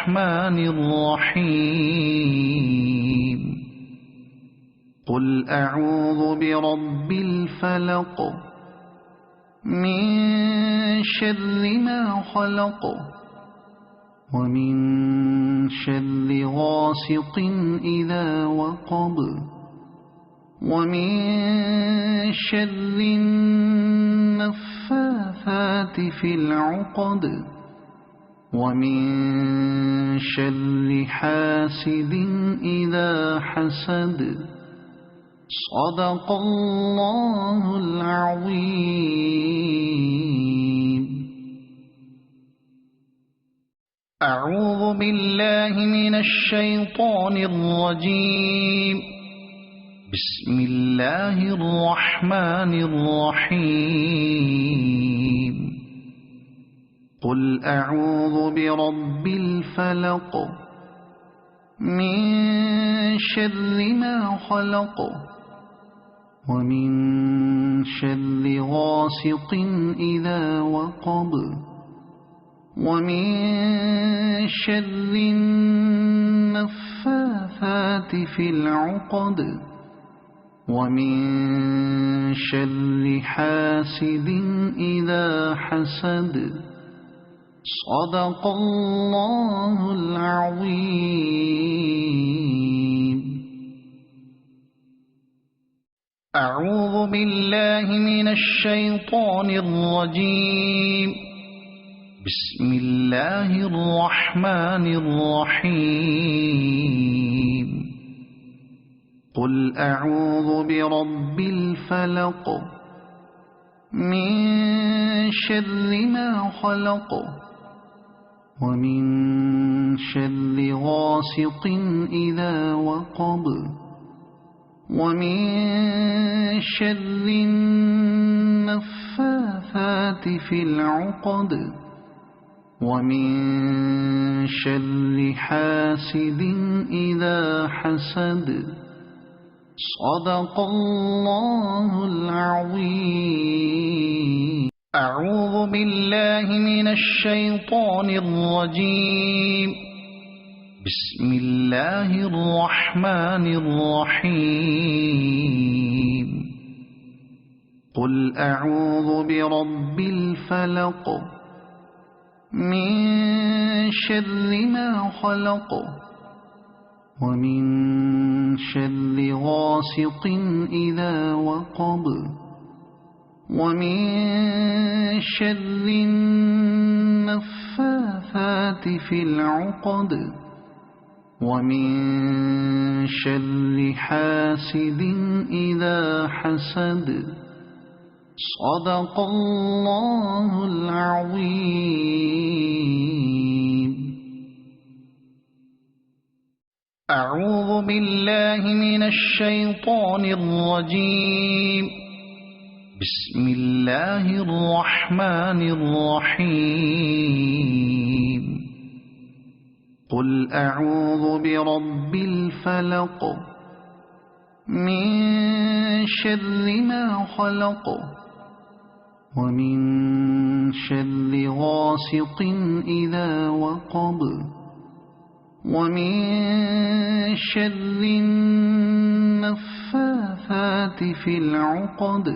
الرحمن الرحيم قل أعوذ برب الفلق من شر ما خلق ومن شر غاسق إذا وقب ومن شر النفاثات في العقد ومن شر حاسد إذا حسد صدق الله العظيم. أعوذ بالله من الشيطان الرجيم. بسم الله الرحمن الرحيم قل أعوذ برب الفلق من شر ما خلق ومن شر غاسق إذا وقب ومن شر النفاثات في العقد ومن شر حاسد إذا حسد صدق الله العظيم. أعوذ بالله من الشيطان الرجيم. بسم الله الرحمن الرحيم قل أعوذ برب الفلق من شر ما خلق ومن شر غاسق إذا وقب ومن شر النفاثات في العقد ومن شر حاسد إذا حسد صدق الله العظيم. أعوذ بالله من الشيطان الرجيم. بسم الله الرحمن الرحيم قل أعوذ برب الفلق من شر ما خلق ومن شر غاسق إذا وقب ومن شر النفاثات في العقد ومن شر حاسد إذا حسد صدق الله العظيم. أعوذ بالله من الشيطان الرجيم. بسم الله الرحمن الرحيم قل أعوذ برب الفلق من شر ما خلق ومن شر غاسق إذا وقب ومن شر النفاثات في العقد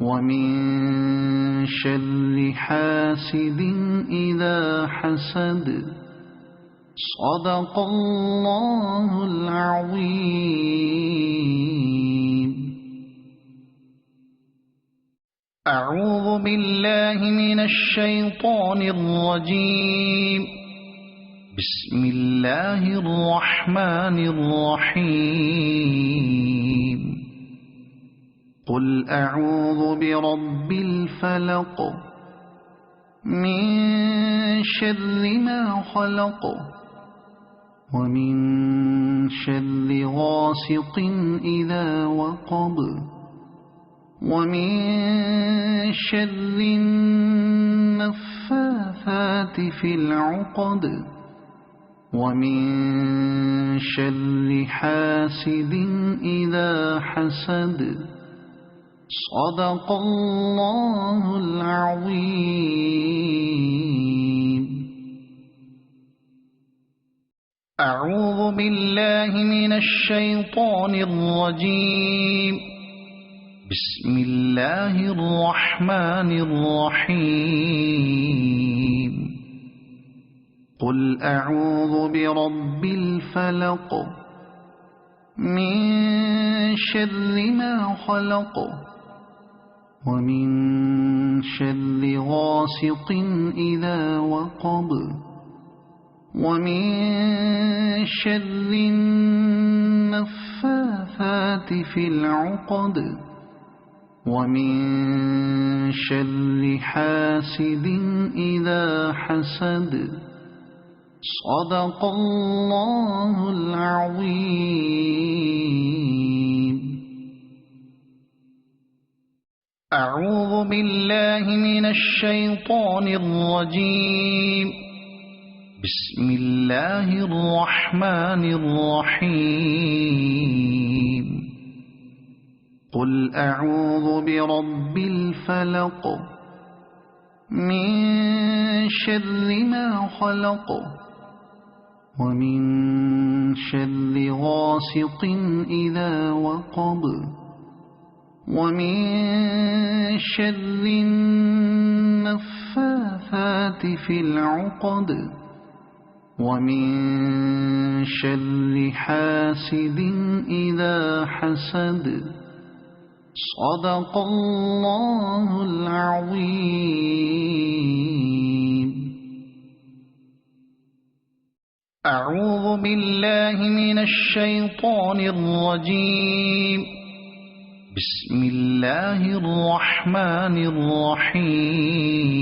ومن شر حاسد إذا حسد صدق الله العظيم. أعوذ بالله من الشيطان الرجيم. بسم الله الرحمن الرحيم قل أعوذ برب الفلق من شر ما خلق ومن شر غاسق إذا وقب ومن شر النفاثات في العقد ومن شر حاسد إذا حسد صدق الله العظيم. أعوذ بالله من الشيطان الرجيم. بسم الله الرحمن الرحيم. قل أعوذ برب الفلق من شر ما خلق ومن شر غاسق إذا وقب ومن شر النفاثات في العقد ومن شر حاسد إذا حسد. صدق الله العظيم. أعوذ بالله من الشيطان الرجيم. بسم الله الرحمن الرحيم. قل أعوذ برب الفلق من شر ما خلق ومن شر غاسق إذا وقب ومن شر النفاثات في العقد ومن شر حاسد إذا حسد. صدق الله العظيم. أعوذ بالله من الشيطان الرجيم. بسم الله الرحمن الرحيم.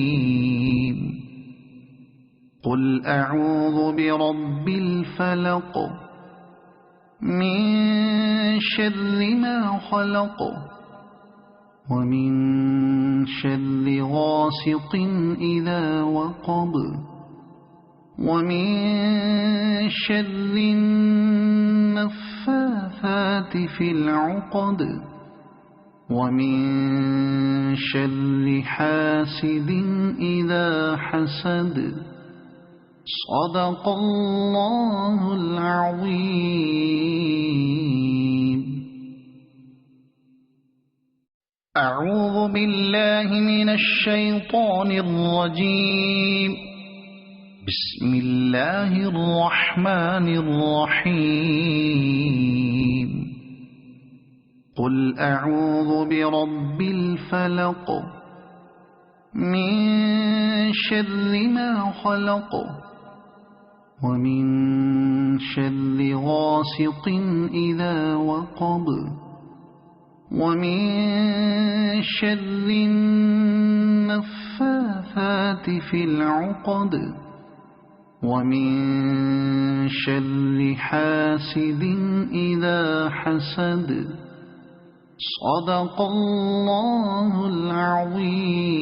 قل أعوذ برب الفلق من شر ما خلق ومن شر غاسق إذا وقب ومن شر النفاثات في العقد ومن شر حاسد إذا حسد. صدق الله العظيم. أعوذ بالله من الشيطان الرجيم. بسم الله الرحمن الرحيم. قل أعوذ برب الفلق من شر ما خلق ومن شر غاسق إذا وقب ومن شر النفاثات في العقد ومن شر حاسد إذا حسد. صدق الله العظيم.